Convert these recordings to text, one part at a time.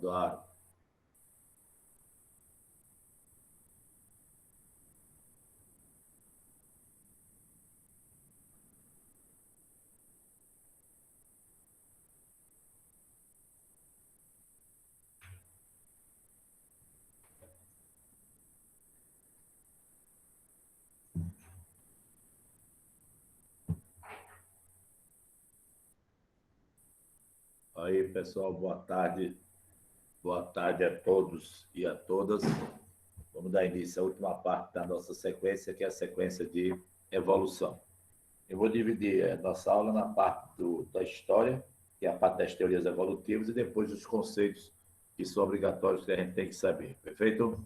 Claro. Aí, pessoal, boa tarde. Boa tarde a todos e a todas. Vamos dar início à última parte da nossa sequência, que é a sequência de evolução. Eu vou dividir a nossa aula na parte da história, que é a parte das teorias evolutivas, e depois os conceitos que são obrigatórios que a gente tem que saber. Perfeito?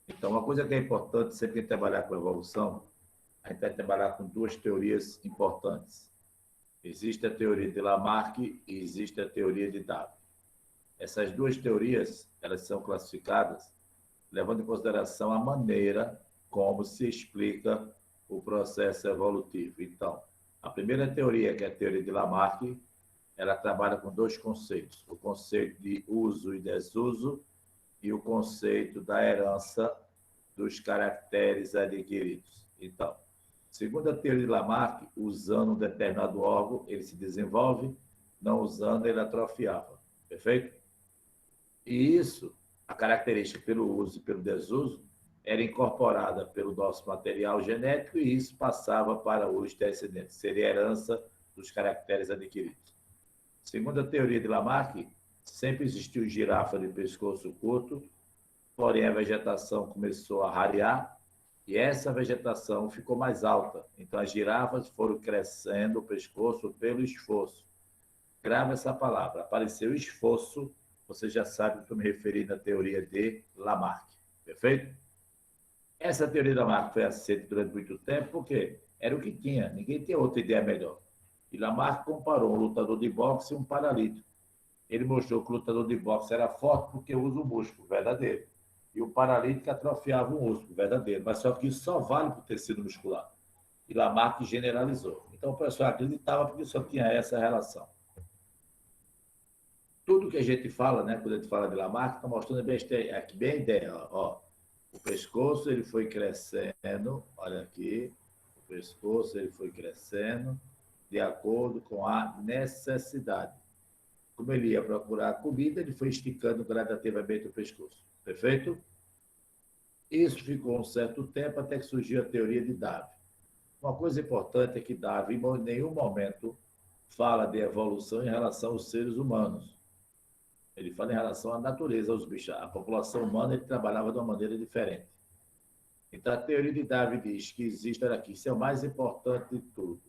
Então, uma coisa que é importante sempre que trabalhar com evolução, a gente vai trabalhar com duas teorias importantes. Existe a teoria de Lamarck e existe a teoria de Darwin. Essas duas teorias, elas são classificadas levando em consideração a maneira como se explica o processo evolutivo. Então, a primeira teoria, que é a teoria de Lamarck, ela trabalha com dois conceitos: o conceito de uso e desuso e o conceito da herança dos caracteres adquiridos. Então, segundo a teoria de Lamarck, usando um determinado órgão, ele se desenvolve, não usando, ele atrofiava. Perfeito? E isso, a característica pelo uso e pelo desuso, era incorporada pelo nosso material genético e isso passava para os descendentes. Seria a herança dos caracteres adquiridos. Segundo a teoria de Lamarck, sempre existiu girafa de pescoço curto, porém a vegetação começou a rarear e essa vegetação ficou mais alta. Então, as girafas foram crescendo o pescoço pelo esforço. Grava essa palavra. Apareceu esforço, você já sabe que estou me referindo à teoria de Lamarck. Perfeito? Essa teoria de Lamarck foi aceita durante muito tempo, porque era o que tinha. Ninguém tinha outra ideia melhor. E Lamarck comparou um lutador de boxe e um paralítico. Ele mostrou que o lutador de boxe era forte porque usa o músculo, verdadeiro. E o paralítico atrofiava o músculo, verdadeiro. Mas só que isso só vale para o tecido muscular. E Lamarck generalizou. Então o pessoal acreditava porque só tinha essa relação. Tudo que a gente fala, né, quando a gente fala de Lamarck, está mostrando aqui bem a ideia. Ó. O pescoço ele foi crescendo, olha aqui, o pescoço ele foi crescendo de acordo com a necessidade. Como ele ia procurar comida, ele foi esticando gradativamente o pescoço. Perfeito? Isso ficou um certo tempo até que surgiu a teoria de Darwin. Uma coisa importante é que Darwin, em nenhum momento, fala de evolução em relação aos seres humanos. Ele fala em relação à natureza, aos bichos. A população humana ele trabalhava de uma maneira diferente. Então, a teoria de Darwin diz que existe, olha aqui, isso é o mais importante de tudo.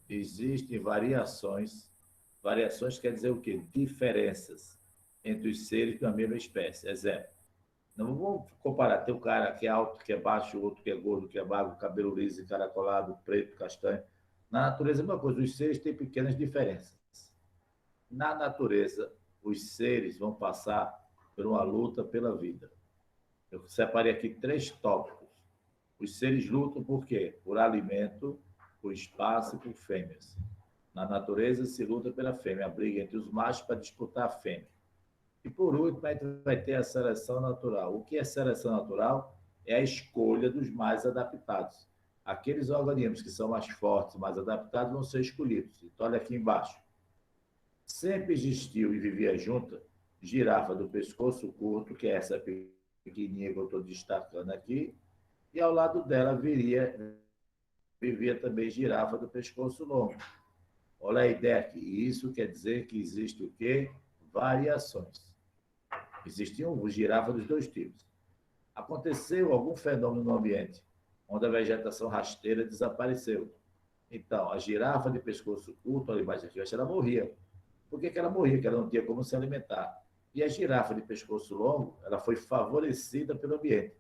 Existem variações. Variações quer dizer o quê? Diferenças entre os seres da mesma espécie. Exemplo. Não vou comparar. Tem um cara que é alto, que é baixo, outro que é gordo, que é magro, cabelo liso, encaracolado, preto, castanho. Na natureza é uma coisa. Os seres têm pequenas diferenças. Na natureza, os seres vão passar por uma luta pela vida. Eu separei aqui 3 tópicos. Os seres lutam por quê? Por alimento, por espaço e por fêmeas. Na natureza, se luta pela fêmea, a briga entre os machos para disputar a fêmea. E, por último, a gente vai ter a seleção natural. O que é seleção natural? É a escolha dos mais adaptados. Aqueles organismos que são mais fortes, mais adaptados, vão ser escolhidos. Então, olha aqui embaixo. Sempre existiu e vivia junto girafa do pescoço curto, que é essa pequenininha que eu estou destacando aqui, e ao lado dela vivia também girafa do pescoço longo. Olha a ideia aqui. Isso quer dizer que existe o quê? Variações. Existiam girafas dos dois tipos. Aconteceu algum fenômeno no ambiente onde a vegetação rasteira desapareceu. Então, a girafa de pescoço curto, ali embaixo aqui, ela morria. Por que ela morria? Porque ela não tinha como se alimentar. E a girafa de pescoço longo, ela foi favorecida pelo ambiente.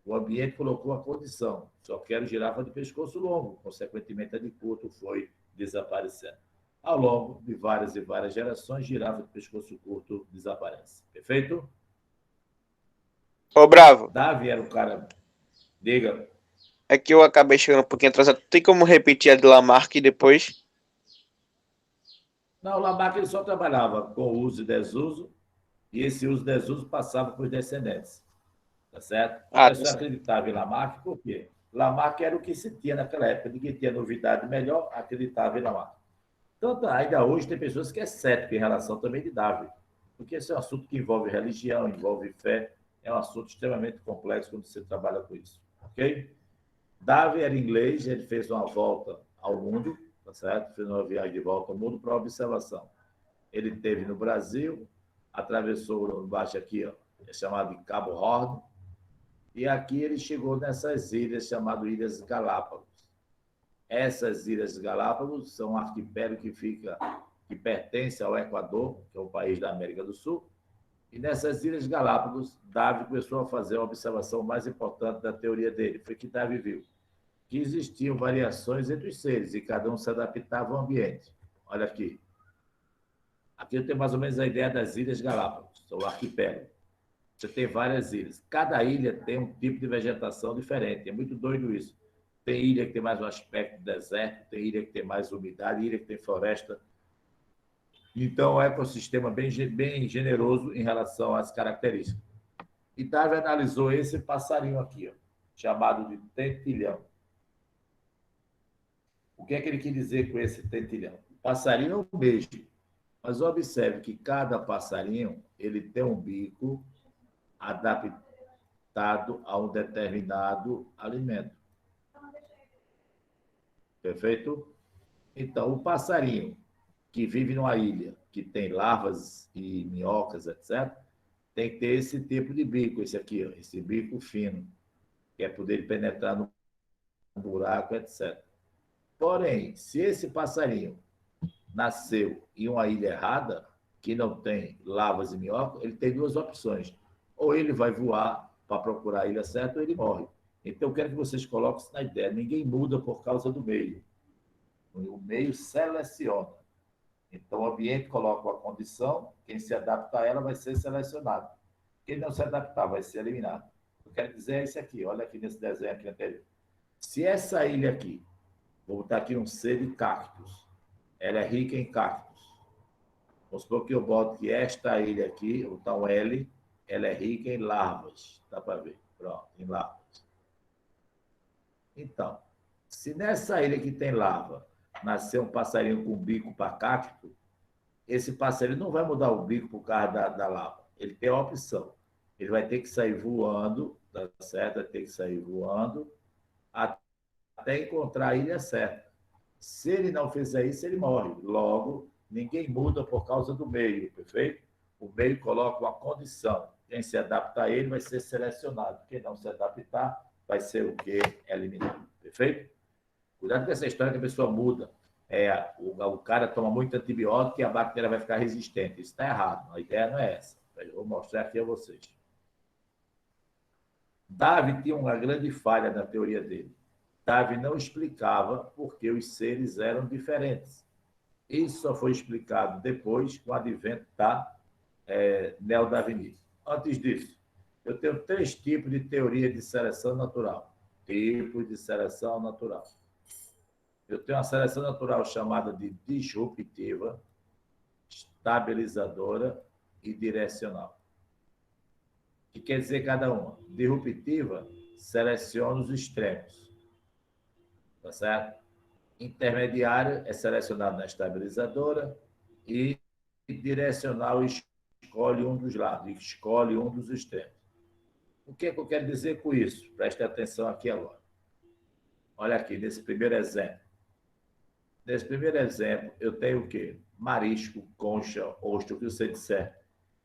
O ambiente colocou a condição. Só quero girafa de pescoço longo. Consequentemente, a de curto foi desaparecendo. Ao longo de várias e várias gerações, girafa de pescoço curto desaparece. Perfeito? Ô, Bravo. Davi era o cara... Diga. É que eu acabei chegando um pouquinho atrasado. Tem como repetir a de Lamarck depois? Não, o Lamarck ele só trabalhava com uso e desuso E esse uso e desuso passava para os descendentes. Tá certo? O Ah, tá pessoal certo. acreditava em Lamarck por quê? Lamarck era o que se tinha naquela época. Ninguém tinha novidade melhor, acreditava em Lamarck. Tanto ainda hoje tem pessoas que é cético em relação também de Darwin, porque esse é um assunto que envolve religião, envolve fé, é um assunto extremamente complexo quando você trabalha com isso, ok? Darwin era inglês, ele fez uma volta ao mundo, tá certo? Fez uma viagem de volta ao mundo para observação. Ele esteve no Brasil, atravessou embaixo aqui, ó, é chamado de Cabo Horn, e aqui ele chegou nessas ilhas chamadas Ilhas Galápagos. Essas Ilhas Galápagos são um arquipélago que pertence ao Equador, que é o país da América do Sul. E nessas Ilhas Galápagos, Darwin começou a fazer a observação mais importante da teoria dele. Foi que Darwin viu que existiam variações entre os seres e cada um se adaptava ao ambiente. Olha aqui. Aqui eu tenho mais ou menos a ideia das Ilhas Galápagos, o arquipélago. Você tem várias ilhas. Cada ilha tem um tipo de vegetação diferente. É muito doido isso. Tem ilha que tem mais um aspecto de deserto, tem ilha que tem mais umidade, ilha que tem floresta. Então, é um ecossistema bem generoso em relação às características. E Darwin analisou esse passarinho aqui, ó, chamado de tentilhão. O que é que ele quer dizer com esse tentilhão? O passarinho é o mesmo, mas observe que cada passarinho ele tem um bico adaptado a um determinado alimento. Perfeito? Então, o passarinho que vive numa ilha, que tem larvas e minhocas, etc., tem que ter esse tipo de bico, esse aqui, ó, esse bico fino, que é poder penetrar no buraco, etc. Porém, se esse passarinho nasceu em uma ilha errada, que não tem larvas e minhocas, ele tem duas opções. Ou ele vai voar para procurar a ilha certa, ou ele morre. Então, eu quero que vocês coloquem isso na ideia. Ninguém muda por causa do meio. O meio seleciona. Então, o ambiente coloca uma condição, quem se adapta a ela vai ser selecionado. Quem não se adaptar vai ser eliminado. Eu quero dizer é isso aqui, olha aqui nesse desenho aqui anterior. Se essa ilha aqui, vou botar aqui um C de cactos, ela é rica em cactos. Vamos supor que eu boto que esta ilha aqui, vou botar um L, ela é rica em larvas. Dá para ver? Pronto, em larvas. Então, se nessa ilha que tem larva nascer um passarinho com bico para cacto, esse passarinho não vai mudar o bico por causa da lava. Ele tem a opção. Ele vai ter que sair voando, tá certo? Vai ter que sair voando até encontrar a ilha certa. Se ele não fizer isso, ele morre. Logo, ninguém muda por causa do meio, perfeito? O meio coloca uma condição. Quem se adaptar a ele vai ser selecionado. Quem não se adaptar vai ser o quê? Eliminado. Perfeito? Cuidado com essa história que a pessoa muda. O cara toma muito antibiótico e a bactéria vai ficar resistente. Isso está errado. A ideia não é essa. Eu vou mostrar aqui a vocês. Darwin tinha uma grande falha na teoria dele. Darwin não explicava por que os seres eram diferentes. Isso só foi explicado depois com o advento da neodarwinismo. Antes disso, eu tenho três tipos de teoria de seleção natural. Tipos de seleção natural. Eu tenho uma seleção natural chamada de disruptiva, estabilizadora e direcional. O que quer dizer cada uma? Disruptiva seleciona os extremos, tá certo? Intermediária é selecionado na estabilizadora e direcional escolhe um dos lados, escolhe um dos extremos. O que é que eu quero dizer com isso? Preste atenção aqui agora. Olha aqui, nesse primeiro exemplo. Nesse primeiro exemplo, eu tenho o quê? Marisco, concha, ostra, o que você disser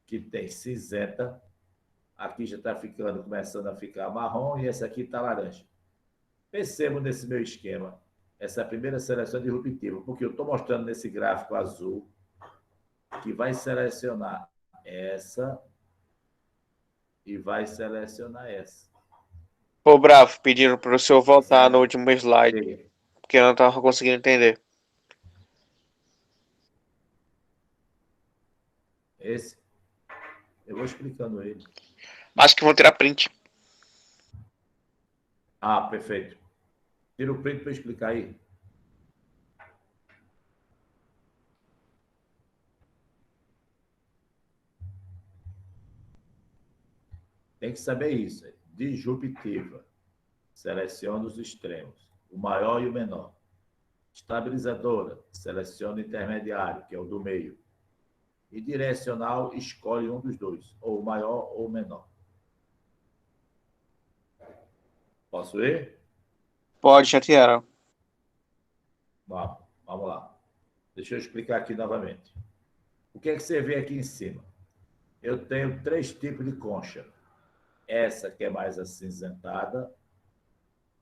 que tem cinzenta. Aqui já está começando a ficar marrom e essa aqui está laranja. Percebo nesse meu esquema, essa primeira seleção disruptiva, porque eu estou mostrando nesse gráfico azul que vai selecionar essa e vai selecionar essa. Ô, Bravo, pedindo para o senhor voltar no Certo? último slide, porque eu não estava conseguindo entender. Esse, eu vou explicando ele. Acho que vou tirar print. Ah, perfeito. Tira o print para explicar aí. Tem que saber isso. Disruptiva. Seleciona os extremos, o maior e o menor. Estabilizadora. Seleciona o intermediário, que é o do meio. E direcional, escolhe um dos dois, ou o maior ou o menor. Posso ir? Pode, Chatiara. Vamos lá. Deixa eu explicar aqui novamente. O que é que você vê aqui em cima? Eu tenho 3 tipos de concha. Essa que é mais acinzentada,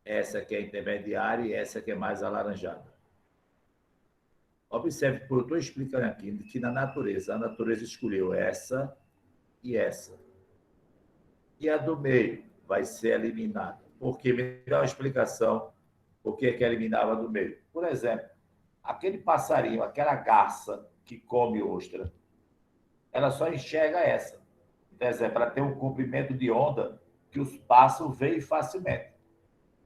essa que é intermediária e essa que é mais alaranjada. Observe, porque eu estou explicando aqui que na natureza, a natureza escolheu essa e essa. E a do meio vai ser eliminada. Porque me dá uma explicação por que eliminava a do meio. Por exemplo, aquele passarinho, aquela garça que come ostra, ela só enxerga essa. Por exemplo, ela tem um comprimento de onda que os pássaros veem facilmente.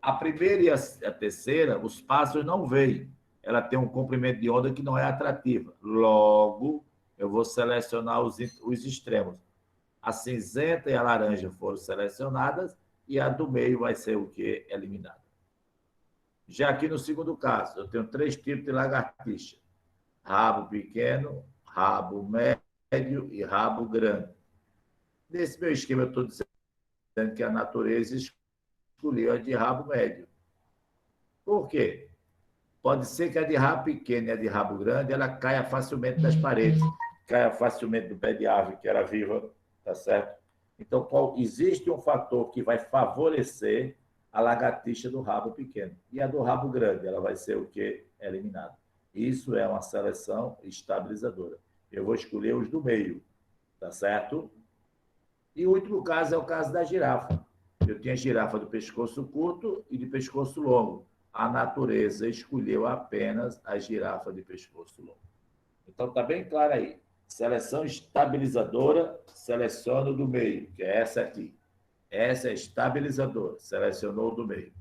A primeira e a terceira, os pássaros não veem. Ela tem um comprimento de onda que não é atrativa. Logo, eu vou selecionar os extremos. A cinzenta e a laranja foram selecionadas e a do meio vai ser o que? Eliminada. Já aqui no segundo caso, eu tenho 3 tipos de lagartixa. Rabo pequeno, rabo médio e rabo grande. Nesse meu esquema, eu estou dizendo que a natureza escolheu a de rabo médio. Por quê? Pode ser que a de rabo pequeno e a de rabo grande ela caia facilmente das paredes, caia facilmente do pé de árvore que era viva, tá certo? Então, existe um fator que vai favorecer a lagartixa do rabo pequeno. E a do rabo grande, ela vai ser o quê? Eliminada. Isso é uma seleção estabilizadora. Eu vou escolher os do meio, tá certo? E o último caso é o caso da girafa. Eu tinha girafa do pescoço curto e de pescoço longo. A natureza escolheu apenas a girafa de pescoço longo. Então, está bem claro aí. Seleção estabilizadora, seleciona o do meio, que é essa aqui. Essa é estabilizadora, selecionou o do meio.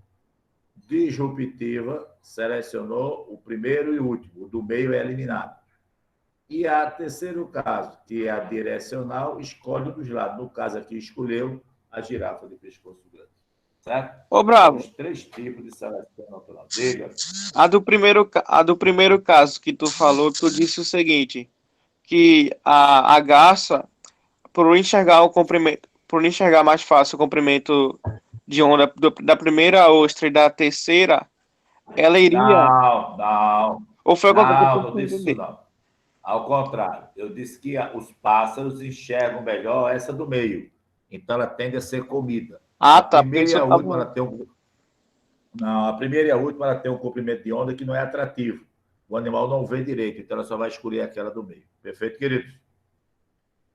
Disruptiva, selecionou o primeiro e o último. O do meio é eliminado. E a terceiro caso, que é a direcional, escolhe um dos lados. No caso aqui, escolheu a girafa de pescoço grande. Certo? Ô, São Bravo, os 3 tipos de seleção natural. Diga. a do primeiro caso que tu falou, tu disse o seguinte, que a garça, por enxergar o comprimento, por enxergar mais fácil o comprimento de onda da primeira ostra e da terceira, ela iria. Não. Ou foi o contrário que eu Não fui disse isso, entender? não. Ao contrário, eu disse que os pássaros enxergam melhor essa do meio. Então, ela tende a ser comida. Ah, A tá, porque primeira e isso a eu última, tava. ela tem um... Não, a primeira e a última, ela tem um comprimento de onda que não é atrativo. O animal não vê direito, então ela só vai escolher aquela do meio. Perfeito, queridos?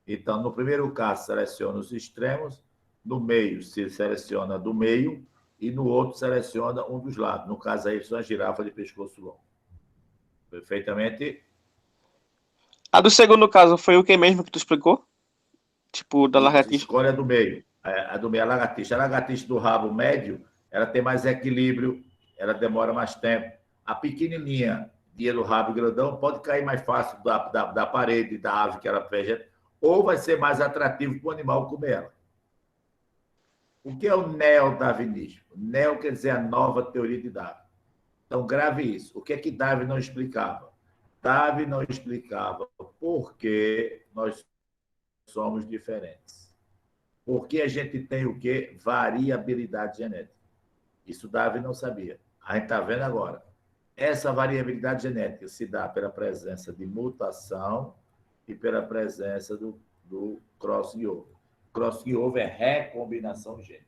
Então, no primeiro caso, seleciona os extremos, no meio se seleciona do meio e no outro seleciona um dos lados. No caso aí, são a girafa de pescoço longo. Perfeitamente. A do segundo caso foi o que mesmo que tu explicou? Tipo, da Isso, lagartixa? escolhe a do meio. A do meio, a lagartixa. A lagartixa do rabo médio, ela tem mais equilíbrio, ela demora mais tempo. A pequenininha, dia do rabo grandão, pode cair mais fácil da parede, da ave que ela vegeta, ou vai ser mais atrativo para o animal comer ela. O que é o neodarwinismo? Neo quer dizer a nova teoria de Darwin. Então, grave isso. O que é que Darwin não explicava? Darwin não explicava por que nós somos diferentes. Porque a gente tem o quê? Variabilidade genética. Isso Darwin não sabia. A gente está vendo agora. Essa variabilidade genética se dá pela presença de mutação e pela presença do crossing over. Crossing over é recombinação gênica.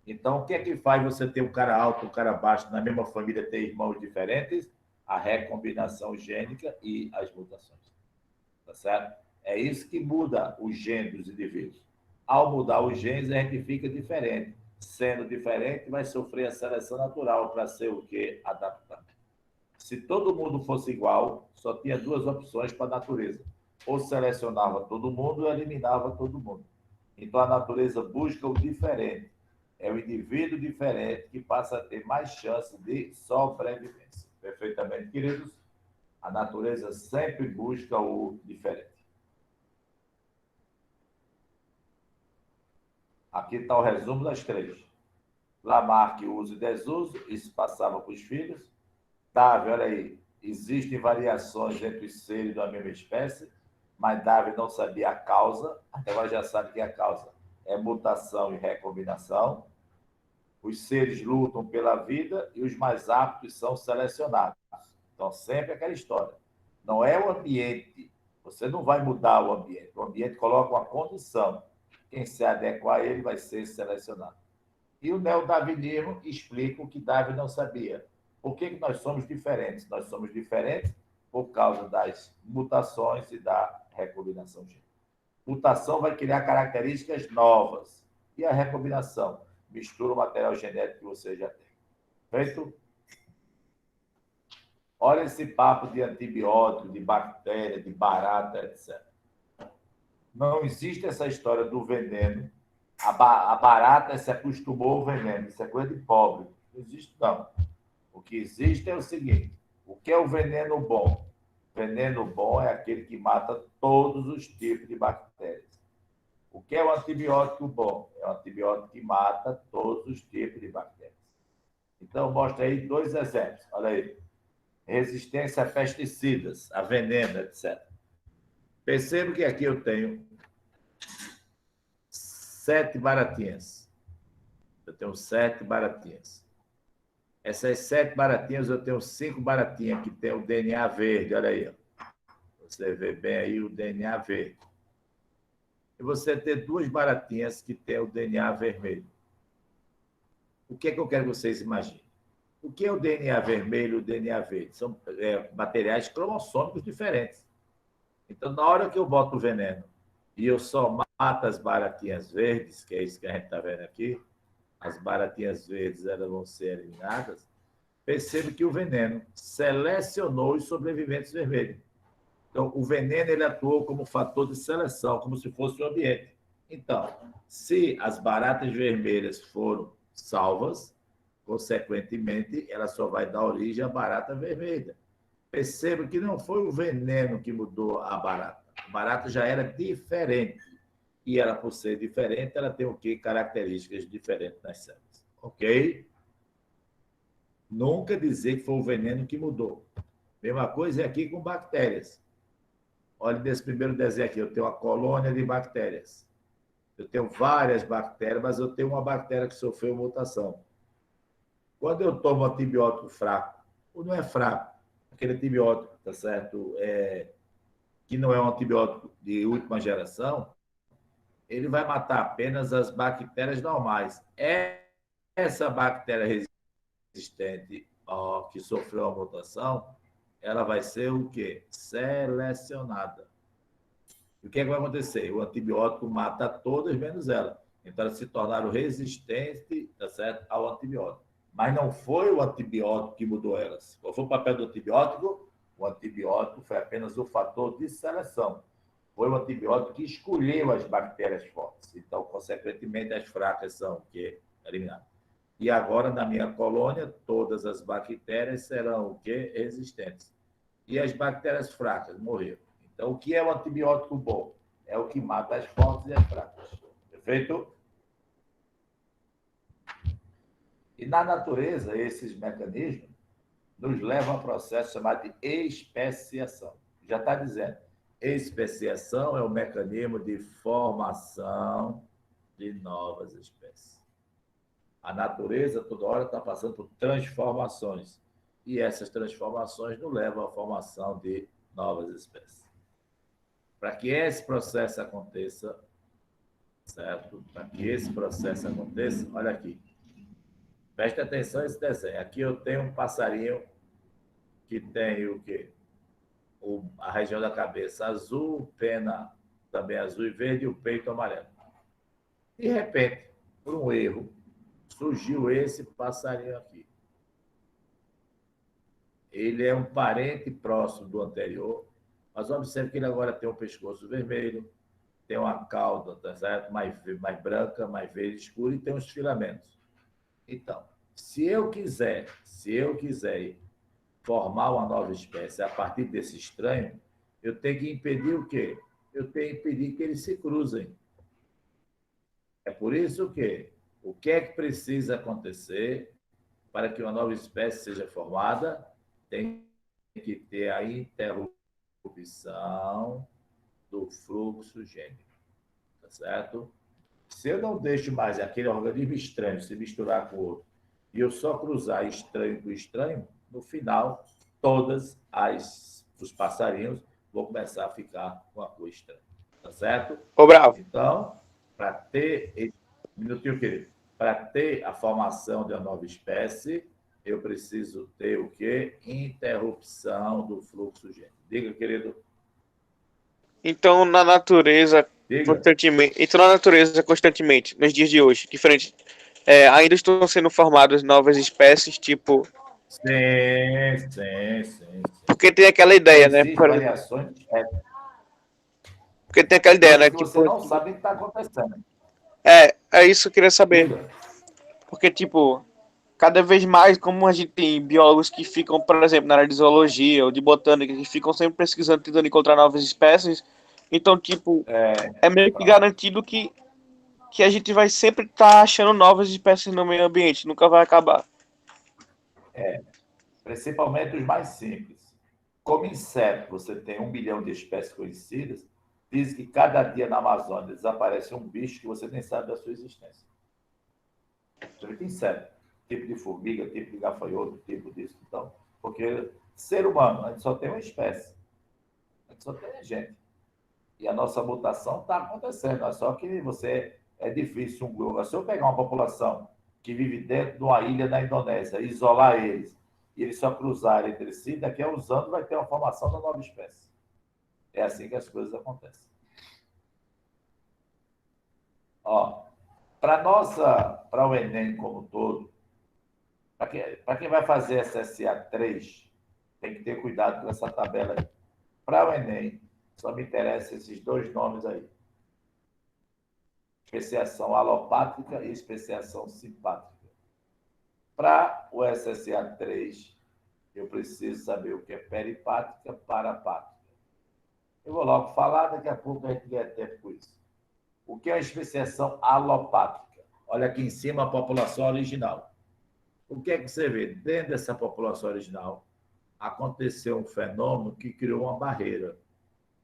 Então, o que é que faz você ter um cara alto, um cara baixo, na mesma família, ter irmãos diferentes? A recombinação gênica e as mutações. Tá certo? É isso que muda o gene dos indivíduos. Ao mudar os genes, a gente fica diferente. Sendo diferente, vai sofrer a seleção natural para ser o quê? Adaptado. Se todo mundo fosse igual, só tinha 2 opções para a natureza. Ou selecionava todo mundo ou eliminava todo mundo. Então, a natureza busca o diferente. É o indivíduo diferente que passa a ter mais chance de sobrevivência. Perfeitamente, queridos? A natureza sempre busca o diferente. Aqui está o resumo das três. Lamarck, uso e desuso, isso passava para os filhos. Darwin, olha aí, existem variações entre os seres da mesma espécie, mas Darwin não sabia a causa, agora já sabe que a causa é mutação e recombinação. Os seres lutam pela vida e os mais aptos são selecionados. Então, sempre aquela história. Não é o ambiente. Você não vai mudar o ambiente. O ambiente coloca uma condição. Quem se adequar a ele vai ser selecionado. E o neodarwinismo explica o que Darwin não sabia. Por que nós somos diferentes? Nós somos diferentes por causa das mutações e da recombinação genética. Mutação vai criar características novas. E a recombinação? Mistura o material genético que você já tem. Feito? Olha esse papo de antibiótico, de bactéria, de barata, etc. Não existe essa história do veneno. A barata se acostumou ao veneno. Isso é coisa de pobre. Não existe, não. O que existe é o seguinte: o que é o veneno bom? O veneno bom é aquele que mata todos os tipos de bactérias. O que é o antibiótico bom? É o antibiótico que mata todos os tipos de bactérias. Então, mostra aí 2 exemplos. Olha aí. Resistência a pesticidas, a veneno, etc. Percebo que aqui eu tenho 7 baratinhas. Eu tenho 7 baratinhas. Essas 7 baratinhas, eu tenho 5 baratinhas que tem o DNA verde. Olha aí. Você vê bem aí o DNA verde. E você tem 2 baratinhas que tem o DNA vermelho. O que é que eu quero que vocês imaginem? O que é o DNA vermelho e o DNA verde? São materiais cromossômicos diferentes. Então, na hora que eu boto o veneno e eu só mato as baratinhas verdes, que é isso que a gente está vendo aqui, as baratinhas verdes elas vão ser eliminadas, percebe que o veneno selecionou os sobreviventes vermelhos. Então, o veneno ele atuou como fator de seleção, como se fosse o ambiente. Então, se as baratas vermelhas foram salvas, consequentemente, ela só vai dar origem à barata vermelha. Perceba que não foi o veneno que mudou a barata. A barata já era diferente. E ela, por ser diferente, ela tem o quê? Características diferentes nas células. Ok? Nunca dizer que foi o veneno que mudou. Mesma coisa é aqui com bactérias. Olha nesse primeiro desenho aqui, eu tenho uma colônia de bactérias. Eu tenho várias bactérias, mas eu tenho uma bactéria que sofreu mutação. Quando eu tomo antibiótico fraco, ou não é fraco, aquele antibiótico, tá certo? Que não é um antibiótico de última geração, ele vai matar apenas as bactérias normais. Essa bactéria resistente que sofreu a mutação, ela vai ser o quê? Selecionada. E o que é que vai acontecer? O antibiótico mata todas menos ela. Então, elas se tornaram resistentes, tá certo? Ao antibiótico. Mas não foi o antibiótico que mudou elas. Qual foi o papel do antibiótico? O antibiótico foi apenas o fator de seleção. Foi o antibiótico que escolheu as bactérias fortes. Então, consequentemente, as fracas são o quê? Eliminadas. E agora, na minha colônia, todas as bactérias serão o quê? Resistentes. E as bactérias fracas morreram. Então, o que é o antibiótico bom? É o que mata as fortes e as fracas. Perfeito? E na natureza, esses mecanismos nos levam a um processo chamado de especiação. Já está dizendo, especiação é o mecanismo de formação de novas espécies. A natureza, toda hora, está passando por transformações. E essas transformações nos levam à formação de novas espécies. Para que esse processo aconteça, certo? Para que esse processo aconteça, olha aqui. Preste atenção nesse desenho. Aqui eu tenho um passarinho que tem o quê? A região da cabeça azul, pena também azul e verde e o peito amarelo. De repente, por um erro, surgiu esse passarinho aqui. Ele é um parente próximo do anterior, mas observe que ele agora tem um pescoço vermelho, tem uma cauda, tá certo? Mais branca, mais verde escuro e tem uns filamentos. Então, se eu quiser formar uma nova espécie a partir desse estranho, eu tenho que impedir o quê? Eu tenho que impedir que eles se cruzem. É por isso que o que é que precisa acontecer para que uma nova espécie seja formada? Tem que ter a interrupção do fluxo gênico, tá certo? Se eu não deixo mais aquele organismo estranho se misturar com o outro e eu só cruzar estranho com estranho, no final, os passarinhos vão começar a ficar com a cor estranha. Tá certo? Ô, Bravo. Então, para ter. Minutinho, querido. Para ter a formação de uma nova espécie, eu preciso ter o quê? Interrupção do fluxo gênico. Diga, querido. Então, na natureza, Diga. constantemente, nos dias de hoje, diferente, ainda estão sendo formadas novas espécies, tipo. Sim, sim, sim, sim. Porque tem aquela ideia, né? Existem variações. Porque tem aquela ideia, Coisas né? que você Tipo, não sabe o que está acontecendo. é isso que eu queria saber. Diga. Porque, tipo, cada vez mais, como a gente tem biólogos que ficam, por exemplo, na área de zoologia ou de botânica, que ficam sempre pesquisando, tentando encontrar novas espécies, então, tipo, é meio que Pronto. garantido que a gente vai sempre estar achando novas espécies no meio ambiente, nunca vai acabar. Principalmente os mais simples. Como inseto, você tem 1 bilhão de espécies conhecidas, diz que cada dia na Amazônia desaparece um bicho que você nem sabe da sua existência. Principalmente inseto. Tipo de formiga, tipo de gafanhoto, tipo disso. Então, porque ser humano, a gente só tem uma espécie. A gente só tem a gente. E a nossa mutação está acontecendo. É só que é difícil um grupo. Se eu pegar uma população que vive dentro de uma ilha na Indonésia, isolar eles, e eles só cruzarem entre si, daqui a uns anos vai ter uma formação da nova espécie. É assim que as coisas acontecem. Ó, para o Enem como um todo, para quem vai fazer SSA 3, tem que ter cuidado com essa tabela aí. Para o Enem, só me interessam esses dois nomes aí. Especiação alopátrica e especiação simpátrica. Para o SSA 3, eu preciso saber o que é peripátrica, parapátrica. Eu vou logo falar, daqui a pouco a gente ganha tempo com isso. O que é a especiação alopátrica? Olha aqui em cima a população original. O que é que você vê? Dentro dessa população original, aconteceu um fenômeno que criou uma barreira.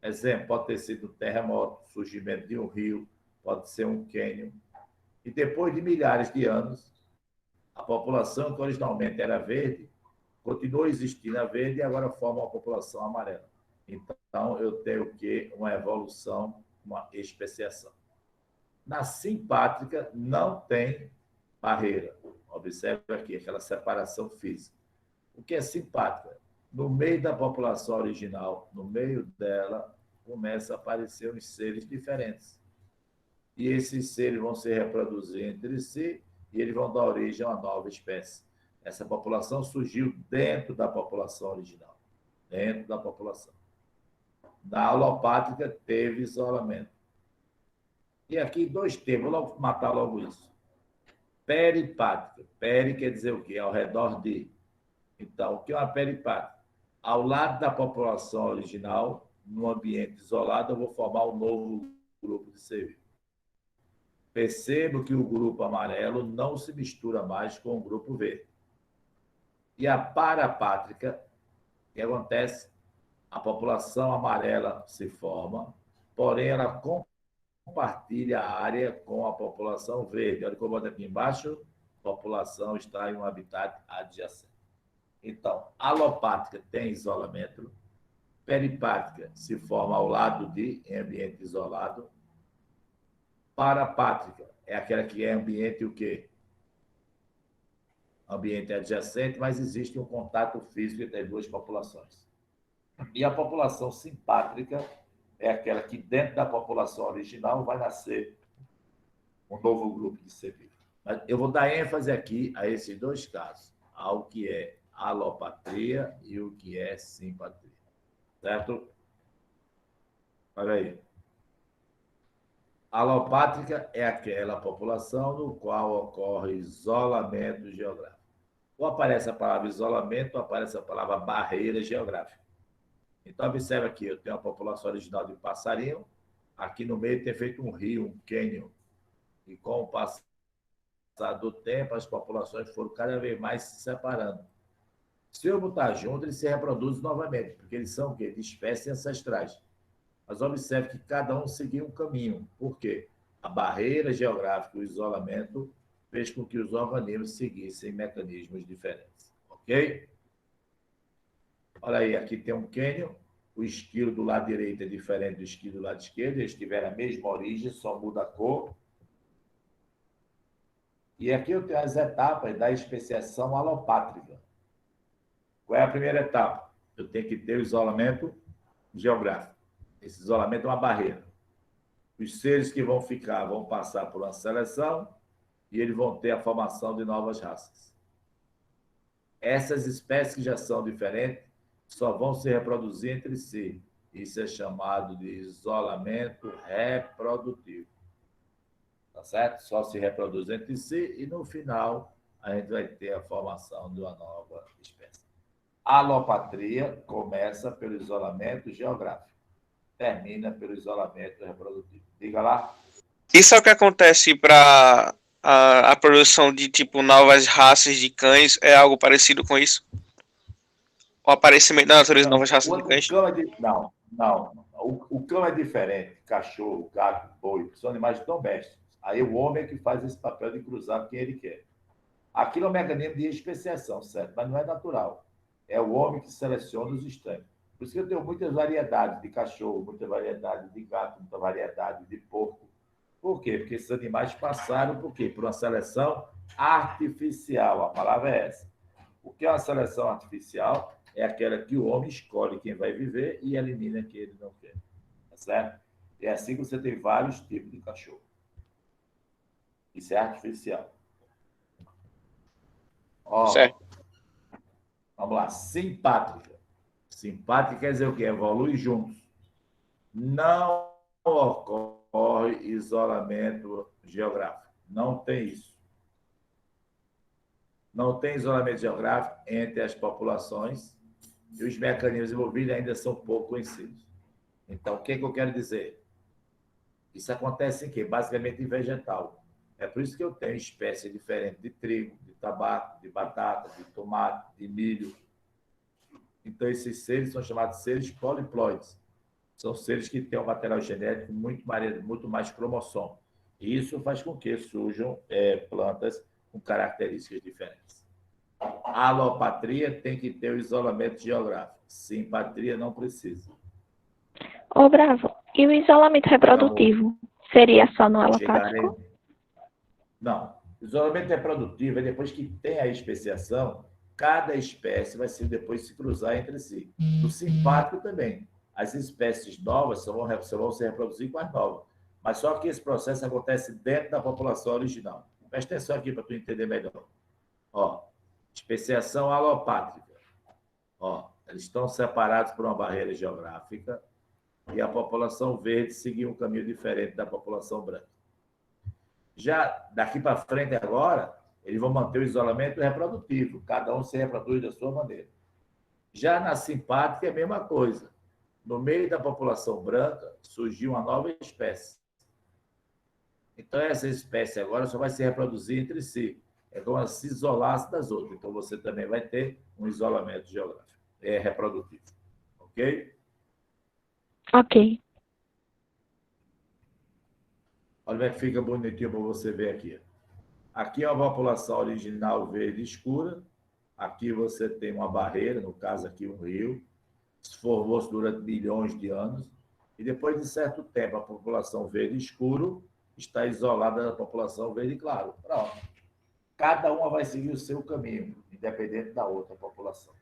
Exemplo, pode ter sido um terremoto, surgimento de um rio, pode ser um cânion. E depois de milhares de anos, a população que originalmente era verde, continuou existindo a verde e agora forma uma população amarela. Então, eu tenho o quê? Uma evolução, uma especiação. Na simpátrica, não tem barreira. Observe aqui, aquela separação física. O que é simpática? No meio da população original, no meio dela, começa a aparecer uns seres diferentes. E esses seres vão se reproduzir entre si e eles vão dar origem a uma nova espécie. Essa população surgiu dentro da população original, dentro da população. Na alopátrica, teve isolamento. E aqui dois termos, vou logo matar logo isso. Peripátrica. Peri quer dizer o quê? Ao redor de. Então, o que é uma peripátrica? Ao lado da população original, num ambiente isolado, eu vou formar um novo grupo de ser vivo. Percebo que o grupo amarelo não se mistura mais com o grupo verde. E a parapátrica, o que acontece? A população amarela se forma, porém ela compartilha a área com a população verde. Olha como aqui embaixo, a população está em um habitat adjacente. Então, alopátrica tem isolamento, peripátrica se forma ao lado de, em ambiente isolado, parapátrica é aquela que é ambiente o quê? Ambiente adjacente, mas existe um contato físico entre as duas populações. E a população simpátrica é aquela que, dentro da população original, vai nascer um novo grupo de ser vivo. Mas eu vou dar ênfase aqui a esses dois casos, ao que é alopatria e o que é simpatria. Certo? Olha aí. Alopátrica é aquela população no qual ocorre isolamento geográfico. Ou aparece a palavra isolamento, ou aparece a palavra barreira geográfica. Então, observe aqui, eu tenho a população original de passarinho, aqui no meio tem feito um rio, um cânion. E com o passar do tempo, as populações foram cada vez mais se separando. Se eu botar junto, eles se reproduzem novamente, porque eles são o quê? De espécies ancestrais. Mas observe que cada um seguiu um caminho. Por quê? A barreira geográfica, o isolamento, fez com que os organismos seguissem mecanismos diferentes. Ok? Olha aí, aqui tem um cânion. O esquilo do lado direito é diferente do esquilo do lado esquerdo. Eles tiveram a mesma origem, só muda a cor. E aqui eu tenho as etapas da especiação alopátrica. Qual é a primeira etapa? Eu tenho que ter o isolamento geográfico. Esse isolamento é uma barreira. Os seres que vão ficar vão passar por uma seleção e eles vão ter a formação de novas raças. Essas espécies que já são diferentes só vão se reproduzir entre si. Isso é chamado de isolamento reprodutivo. Tá certo? Só se reproduz entre si e, no final, a gente vai ter a formação de uma nova espécie. A alopatria começa pelo isolamento geográfico, termina pelo isolamento reprodutivo. Diga lá. Isso é o que acontece para a produção de tipo novas raças de cães? É algo parecido com isso? O aparecimento da natureza de Não, novas raças de o cães? cão é não, não. O cão é diferente. Cachorro, gato, boi, são animais domésticos. Aí o homem é que faz esse papel de cruzar quem ele quer. Aquilo é um mecanismo de especiação, certo? Mas não é natural. É o homem que seleciona os extremos. Por isso que eu tenho muitas variedades de cachorro, muita variedade de gato, muita variedade de porco. Por quê? Porque esses animais passaram por quê? Por uma seleção artificial. A palavra é essa. O que é uma seleção artificial? É aquela que o homem escolhe quem vai viver e elimina quem ele não quer. Tá certo? E é assim que você tem vários tipos de cachorro. Isso é artificial. Ó, Certo. vamos lá. Simpátrica. Simpátrica quer dizer o quê? Evolui juntos. Não ocorre isolamento geográfico. Não tem isso. Não tem isolamento geográfico entre as populações e os mecanismos envolvidos ainda são pouco conhecidos. Então, o que eu quero dizer? Isso acontece em quê? Basicamente em vegetal. É por isso que eu tenho espécies diferentes de trigo, de tabaco, de batata, de tomate, de milho. Então, esses seres são chamados seres poliploides. São seres que têm um material genético muito mais cromossomo. E isso faz com que surjam plantas com características diferentes. A alopatria tem que ter o isolamento geográfico. Simpatria não precisa. Ô, Bravo, e o isolamento reprodutivo seria só no alopático? Não. Isolamento reprodutivo é depois que tem a especiação, cada espécie vai depois se cruzar entre si. No simpático também. As espécies novas só vão se reproduzir com as novas. Mas só que esse processo acontece dentro da população original. Presta atenção aqui para tu entender melhor. Ó, especiação alopátrica. Ó, eles estão separados por uma barreira geográfica e a população verde seguiu um caminho diferente da população branca. Já daqui para frente agora, eles vão manter o isolamento reprodutivo. Cada um se reproduz da sua maneira. Já na simpática é a mesma coisa. No meio da população branca, surgiu uma nova espécie. Então, essa espécie agora só vai se reproduzir entre si. É como se isolasse das outras. Então, você também vai ter um isolamento geográfico, reprodutivo. Ok? Ok. Olha como é que fica bonitinho para você ver aqui. Aqui é uma população original verde escura. Aqui você tem uma barreira, no caso aqui um rio, se formou-se durante milhões de anos. E depois de certo tempo, a população verde escuro está isolada da população verde claro. Pronto. Cada uma vai seguir o seu caminho, independente da outra população.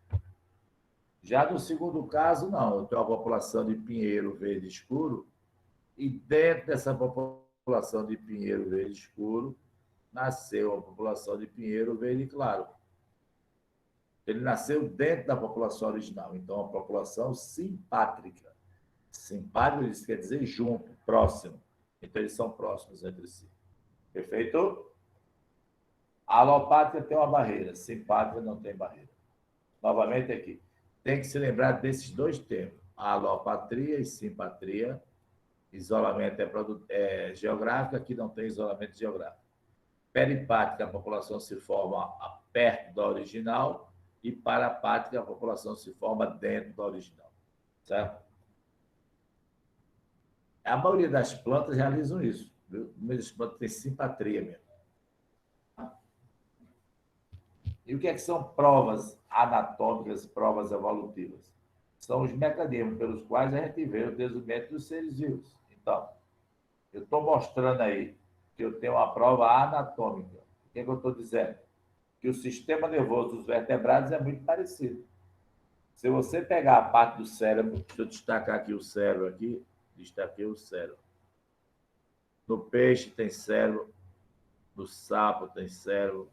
Já no segundo caso, não. Eu tenho uma população de pinheiro verde escuro e dentro dessa população de pinheiro verde escuro nasceu a população de pinheiro verde claro. Ele nasceu dentro da população original, então a população simpátrica. Simpátrico isso quer dizer junto, próximo. Então eles são próximos entre si. Perfeito? A alopátrica tem uma barreira, simpátrica não tem barreira. Novamente aqui. Tem que se lembrar desses dois termos, alopatria e simpatria. Isolamento é geográfico, aqui não tem isolamento geográfico. Peripática, a população se forma perto da original, e parapática, a população se forma dentro da original. Certo? A maioria das plantas realizam isso. Viu? A maioria das plantas tem simpatria mesmo. E o que é que são provas anatômicas, provas evolutivas? São os mecanismos pelos quais a gente vê o desenvolvimento dos seres vivos. Então, eu estou mostrando aí que eu tenho uma prova anatômica. O que é que eu estou dizendo? Que o sistema nervoso dos vertebrados é muito parecido. Se você pegar a parte do cérebro, deixa eu destacar aqui o cérebro aqui, destaquei o cérebro. No peixe tem cérebro, no sapo tem cérebro,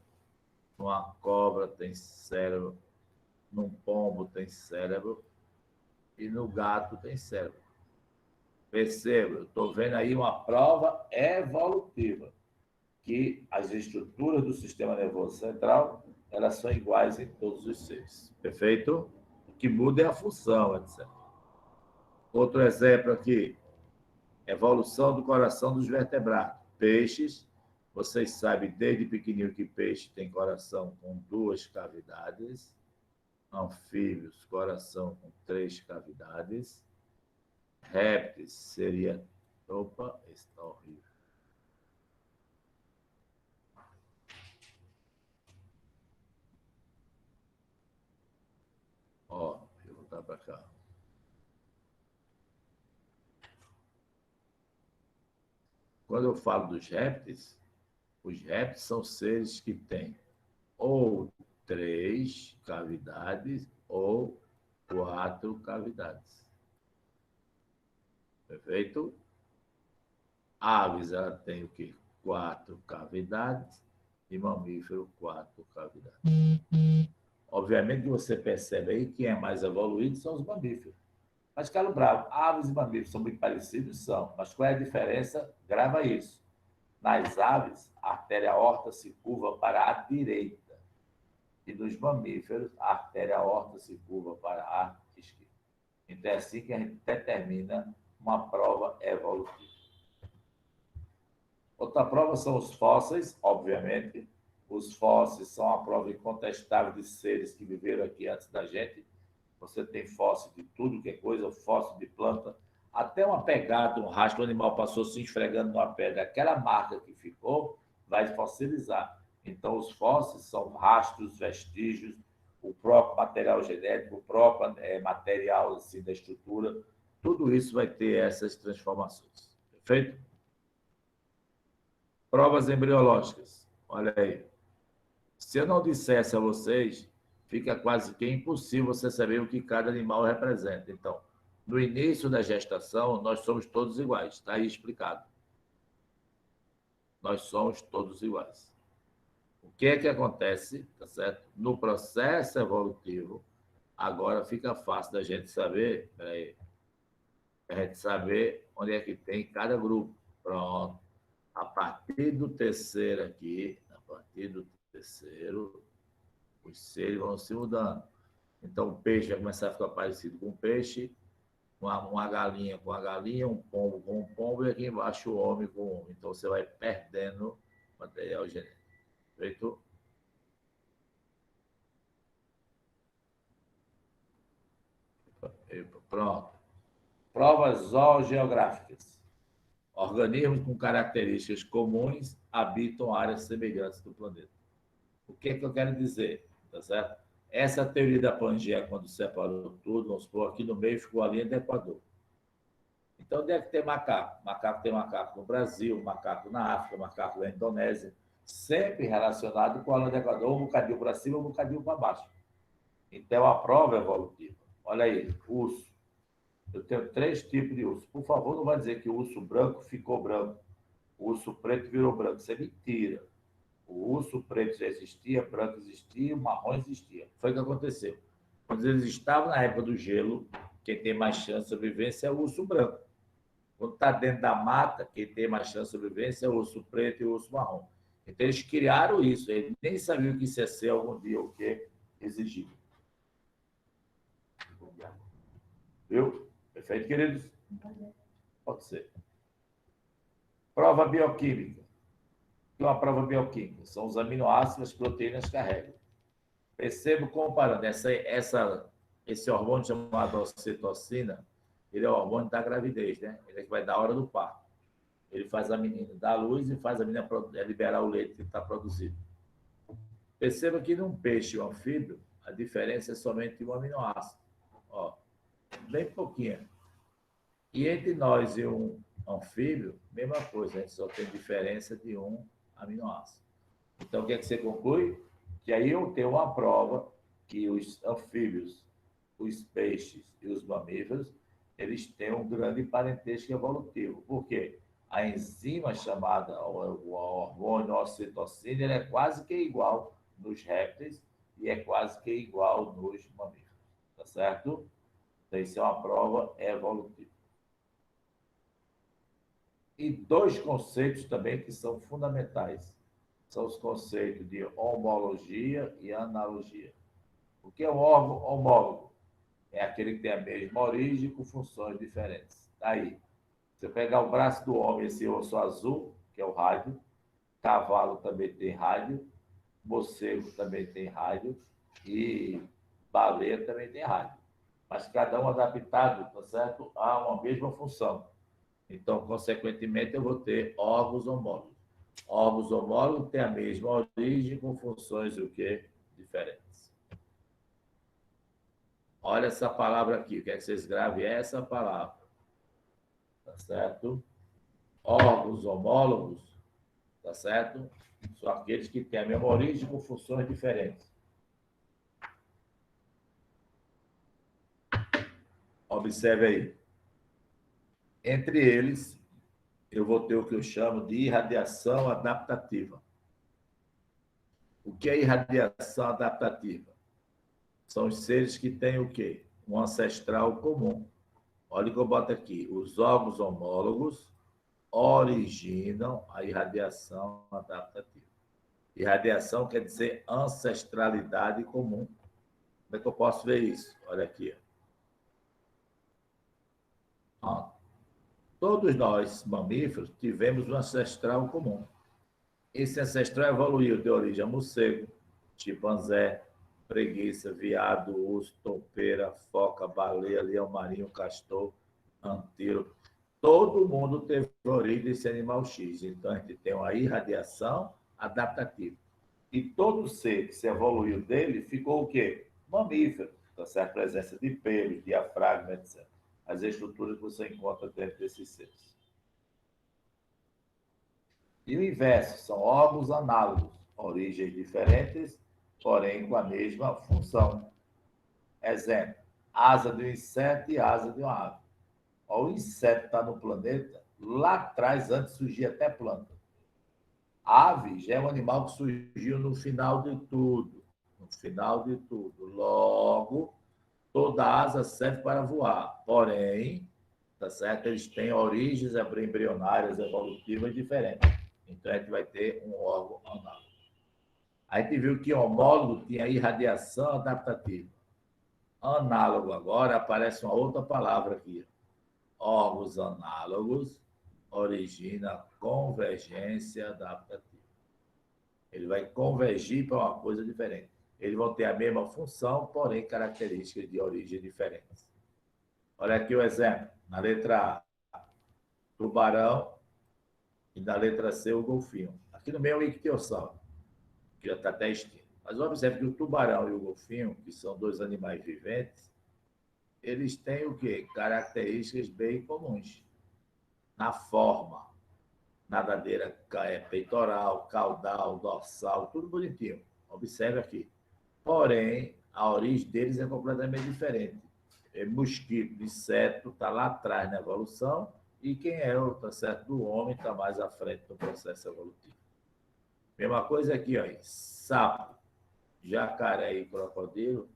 numa cobra tem cérebro, num pombo tem cérebro e no gato tem cérebro. Perceba, eu estou vendo aí uma prova evolutiva, que as estruturas do sistema nervoso central, elas são iguais em todos os seres. Perfeito? O que muda é a função, etc. Outro exemplo aqui, evolução do coração dos vertebrados. Peixes, vocês sabem desde pequenininho que peixe tem coração com 2 cavidades. Anfíbios, coração com 3 cavidades. Répteis seria... Opa, esse está horrível. Ó, deixa eu voltar para cá. Quando eu falo dos répteis, os répteis são seres que têm ou 3 cavidades ou 4 cavidades. Perfeito? Aves, ela tem o quê? 4 cavidades e mamífero, 4 cavidades. Obviamente que você percebe aí que é mais evoluído são os mamíferos. Mas, Carlos Bravo, aves e mamíferos são muito parecidos? São. Mas qual é a diferença? Grava isso. Nas aves, a artéria aorta se curva para a direita. E nos mamíferos, a artéria aorta se curva para a esquerda. Então, é assim que a gente determina uma prova evolutiva. Outra prova são os fósseis, obviamente. Os fósseis são a prova incontestável de seres que viveram aqui antes da gente. Você tem fóssil de tudo que é coisa, fóssil de planta, até uma pegada, um rastro, o animal passou se esfregando numa pedra, aquela marca que ficou vai fossilizar. Então, os fósseis são rastros, vestígios, o próprio material genético, o próprio material assim, da estrutura, tudo isso vai ter essas transformações. Perfeito? Provas embriológicas. Olha aí. Se eu não dissesse a vocês, fica quase que impossível você saber o que cada animal representa. Então, no início da gestação, nós somos todos iguais. Está aí explicado. Nós somos todos iguais. O que é que acontece, tá certo? No processo evolutivo, agora fica fácil da gente saber, a gente saber onde é que tem cada grupo. Pronto. A partir do terceiro aqui, a partir do terceiro, os seres vão se mudando. Então, o peixe vai começar a ficar parecido com o peixe, uma galinha com a galinha, um pombo com um pombo, e aqui embaixo o homem com o homem. Então, você vai perdendo material genético. Feito? Pronto. Provas zoogeográficas. Organismos com características comuns habitam áreas semelhantes do planeta. O que é que eu quero dizer? Tá certo? Essa teoria da Pangeia, quando separou tudo, vamos supor, aqui no meio ficou a linha do Equador. Então, deve ter macaco. Macaco tem macaco no Brasil, macaco na África, macaco na Indonésia, sempre relacionado com a linha do Equador, um bocadinho para cima, um bocadinho para baixo. Então, a prova evolutiva. Olha aí, urso. Eu tenho 3 tipos de urso. Por favor, não vai dizer que o urso branco ficou branco. O urso preto virou branco. Isso é mentira. O urso preto já existia, branco existia, o marrom existia. Foi o que aconteceu. Quando eles estavam na época do gelo, quem tem mais chance de sobrevivência é o urso branco. Quando está dentro da mata, quem tem mais chance de sobrevivência é o urso preto e o urso marrom. Então, eles criaram isso. Eles nem sabiam que isso ia ser algum dia o que exigido. Viu? Perfeito, queridos? Pode ser. Prova bioquímica. O que é uma prova bioquímica? São os aminoácidos que as proteínas carregam. Percebo comparando esse hormônio chamado ocitocina, ele é o hormônio da gravidez, né? Ele é que vai dar a hora do parto. Ele faz a menina dar luz e faz a menina liberar o leite que está produzido. Perceba que num peixe ou anfíbio, a diferença é somente um aminoácido. Ó, bem pouquinho. E entre nós e um anfíbio, mesma coisa, a gente só tem diferença de um aminoácido. Então, o que é que você conclui? Que aí eu tenho uma prova que os anfíbios, os peixes e os mamíferos, eles têm um grande parentesco evolutivo. Por quê? A enzima chamada o hormônio ocitocina, ele é quase que igual nos répteis e é quase que igual nos mamíferos. Tá certo? Então, isso é uma prova evolutiva. E dois conceitos também que são fundamentais. São os conceitos de homologia e analogia. O que é um órgão homólogo? É aquele que tem a mesma origem com funções diferentes. Aí, você pegar o braço do homem, esse osso azul, que é o rádio, cavalo também tem rádio, morcego também tem rádio e baleia também tem rádio. Mas cada um adaptado, tá certo, a uma mesma função. Então, consequentemente, eu vou ter órgãos homólogos. Órgãos homólogos têm a mesma origem com funções o quê? Diferentes. Olha essa palavra aqui. Quer que vocês gravem essa palavra. Tá certo? Órgãos homólogos, tá certo? São aqueles que têm a mesma origem com funções diferentes. Observe aí. Entre eles, eu vou ter o que eu chamo de irradiação adaptativa. O que é irradiação adaptativa? São os seres que têm o quê? Um ancestral comum. Olha o que eu boto aqui. Os órgãos homólogos originam a irradiação adaptativa. Irradiação quer dizer ancestralidade comum. Como é que eu posso ver isso? Olha aqui. Ó. Todos nós, mamíferos, tivemos um ancestral comum. Esse ancestral evoluiu de origem a morcego, chimpanzé, preguiça, viado, urso, topeira, foca, baleia, leão marinho, castor, antílope. Todo mundo teve origem desse animal X. Então, a gente tem uma irradiação adaptativa. E todo ser que se evoluiu dele ficou o quê? Mamífero. Tá certo? Presença de pelos, diafragma, etc. As estruturas que você encontra dentro desses seres. E o inverso, são órgãos análogos, origens diferentes, porém com a mesma função. Exemplo, asa de um inseto e asa de uma ave. O inseto está no planeta, lá atrás, antes surgia até planta. A ave já é um animal que surgiu no final de tudo. No final de tudo. Logo, toda asa serve para voar. Porém, tá certo? Eles têm origens embrionárias, evolutivas diferentes. Então, a gente vai ter um órgão análogo. A gente viu que homólogo tinha irradiação adaptativa. Análogo agora aparece uma outra palavra aqui. Órgãos análogos origina convergência adaptativa. Ele vai convergir para uma coisa diferente. Eles vão ter a mesma função, porém características de origem diferentes. Olha aqui o exemplo. Na letra A, tubarão, e na letra C, o golfinho. Aqui no meio é o ictiosauro, que já está até extinto. Mas observe que o tubarão e o golfinho, que são dois animais viventes, eles têm o quê? Características bem comuns. Na forma, nadadeira peitoral, caudal, dorsal, tudo bonitinho. Observe aqui. Porém, a origem deles é completamente diferente. Mosquito, inseto, está lá atrás na evolução, e quem é o processo do homem está mais à frente do processo evolutivo. Mesma coisa aqui, ó, sapo, jacaré e crocodilo,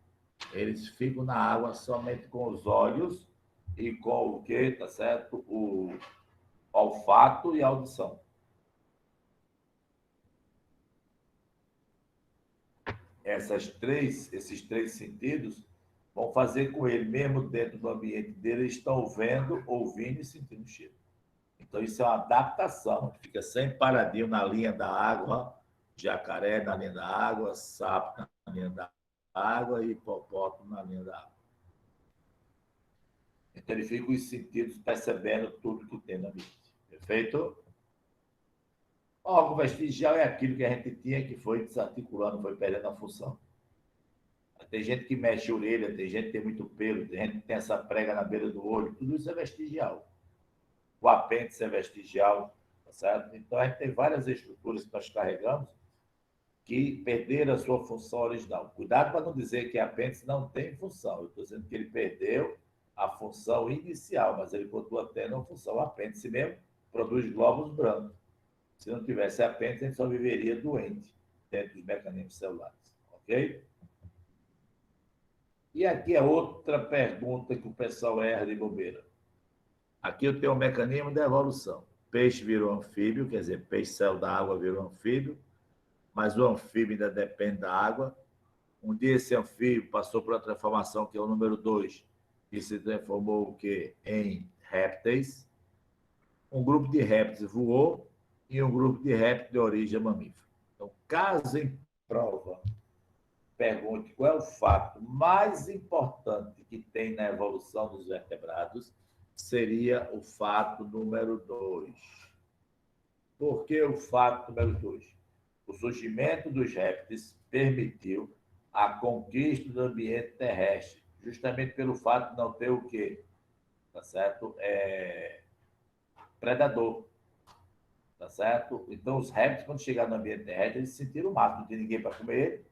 eles ficam na água somente com os olhos e com o quê, tá certo? O olfato e a audição. Esses três sentidos vão fazer com ele, mesmo dentro do ambiente dele, eles estão vendo, ouvindo e sentindo cheiro. Então, isso é uma adaptação. Fica sempre paradinho na linha da água, jacaré na linha da água, sapo na linha da água e hipopótamo na linha da água. Então, ele fica os sentidos percebendo tudo que tem no ambiente. Perfeito? O órgão vestigial é aquilo que a gente tinha que foi desarticulando, foi perdendo a função. Tem gente que mexe a orelha, tem gente que tem muito pelo, tem gente que tem essa prega na beira do olho, tudo isso é vestigial. O apêndice é vestigial, tá certo? Então, a gente tem várias estruturas que nós carregamos que perderam a sua função original. Cuidado para não dizer que apêndice não tem função. Eu estou dizendo que ele perdeu a função inicial, mas ele continua tendo a função. O apêndice mesmo produz glóbulos brancos. Se não tivesse apêndice, a gente só viveria doente dentro dos mecanismos celulares. Ok? E aqui é outra pergunta que o pessoal erra de bobeira. Aqui eu tenho um mecanismo de evolução. Peixe virou anfíbio, quer dizer, peixe saiu da água virou anfíbio, mas o anfíbio ainda depende da água. Um dia esse anfíbio passou por uma transformação, que é o número 2, que se transformou o quê? Em répteis. Um grupo de répteis voou e um grupo de répteis de origem mamífera. Então, caso em prova pergunte qual é o fato mais importante que tem na evolução dos vertebrados, seria o fato número 2. Por que o fato número 2? O surgimento dos répteis permitiu a conquista do ambiente terrestre, justamente pelo fato de não ter o quê? Tá certo? Predador. Tá certo? Então, os répteis, quando chegaram no ambiente terrestre, eles se sentiram mal, não tinha ninguém para comer ele.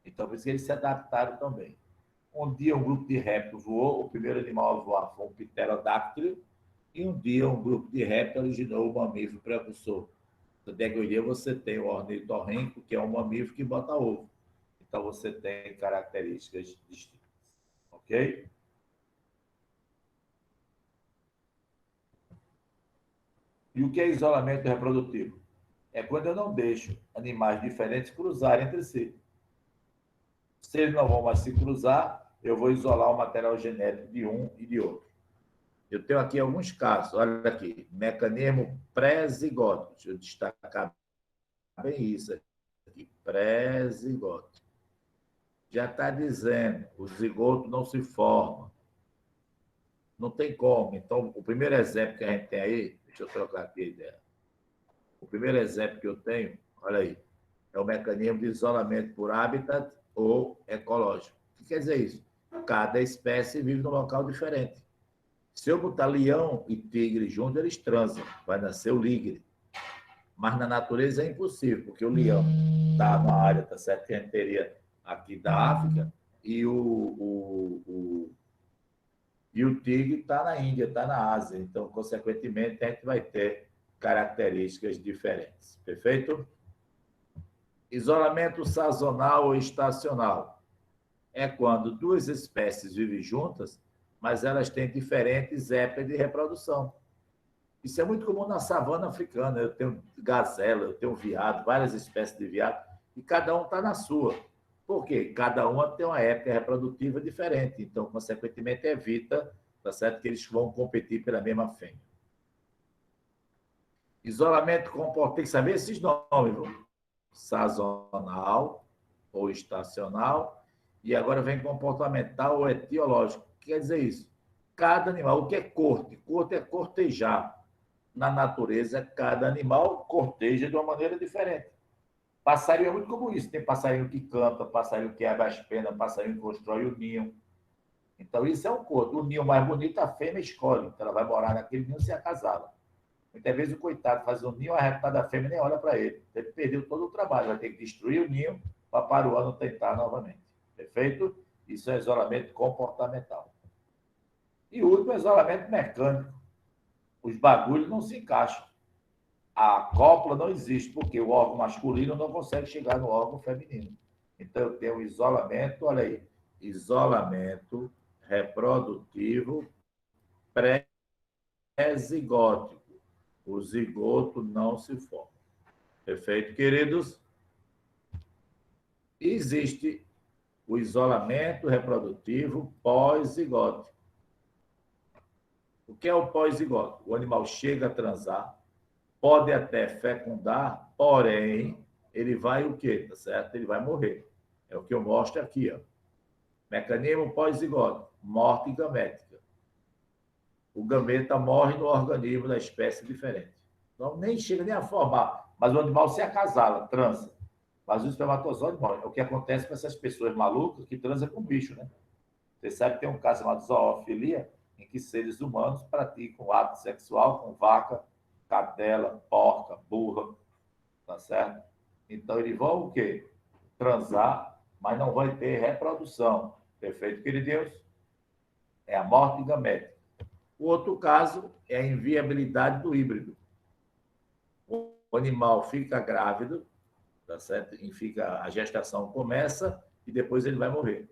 Então, por isso que eles se adaptaram também. Um dia, um grupo de répteis voou, o primeiro animal a voar foi um pterodáctilo, e um dia, um grupo de répteis originou o mamífero precursor. Até que hoje em dia você tem o ornitorrinco, que é um mamífero que bota ovo. Então, você tem características distintas. Ok? E o que é isolamento reprodutivo? É quando eu não deixo animais diferentes cruzarem entre si. Se eles não vão mais se cruzar, eu vou isolar o material genético de um e de outro. Eu tenho aqui alguns casos. Olha aqui, mecanismo pré-zigótico. Deixa eu destacar bem isso aqui. Pré-zigótico. Já está dizendo, o zigoto não se forma. Não tem como. Então, o primeiro exemplo que a gente tem aí, deixa eu trocar aqui a ideia. O primeiro exemplo que eu tenho, olha aí, é o mecanismo de isolamento por habitat ou ecológico. O que quer dizer isso? Cada espécie vive num local diferente. Se eu botar leão e tigre juntos, eles transam, vai nascer o ligre. Mas na natureza é impossível, porque o leão está na área, tá certo? Que a gente teria aqui da África, e o tigre está na Índia, está na Ásia. Então, consequentemente, a gente vai ter características diferentes. Perfeito? Isolamento sazonal ou estacional é quando duas espécies vivem juntas, mas elas têm diferentes épocas de reprodução. Isso é muito comum na savana africana. Eu tenho gazela, eu tenho veado, várias espécies de veado, e cada um está na sua. Por quê? Cada uma tem uma época reprodutiva diferente. Então, consequentemente, evita, tá certo, que eles vão competir pela mesma fêmea. Isolamento comportamental, tem que saber esses nomes, viu? Sazonal ou estacional, e agora vem comportamental ou etiológico. O que quer dizer isso? Cada animal, o que é corte? Corte é cortejar. Na natureza, cada animal corteja de uma maneira diferente. Passarinho é muito comum isso. Tem passarinho que canta, passarinho que abre as penas, passarinho que constrói o ninho. Então, isso é um corte. O ninho mais bonito, a fêmea escolhe. Então, ela vai morar naquele ninho se acasá-la. Muitas vezes o coitado faz um ninho, a reputada da fêmea nem olha para ele. Ele perdeu todo o trabalho, vai ter que destruir o ninho para o ano tentar novamente. Perfeito? Isso é isolamento comportamental. E o último é isolamento mecânico. Os bagulhos não se encaixam. A cópula não existe, porque o órgão masculino não consegue chegar no órgão feminino. Então, eu tenho isolamento, olha aí, isolamento reprodutivo pré-zigótico. O zigoto não se forma. Perfeito, queridos? Existe o isolamento reprodutivo pós-zigótico. O que é o pós-zigote? O animal chega a transar, pode até fecundar, porém, ele vai o quê? Tá certo? Ele vai morrer. É o que eu mostro aqui, ó. Mecanismo pós-zigote, morte gamética. O gameta morre no organismo da espécie diferente. Então, nem chega nem a formar, mas o animal se acasala, transa. Mas o espermatozoide morre. É o que acontece com essas pessoas malucas que transam com bicho, né? Você sabe que tem um caso chamado zoofilia, em que seres humanos praticam ato sexual com vaca, cadela, porca, burra, tá certo? Então, eles vão o quê? Transar, mas não vai ter reprodução. Perfeito, querido Deus? É a morte gamética. O outro caso é a inviabilidade do híbrido. O animal fica grávido, tá certo? E fica, a gestação começa e depois ele vai morrer,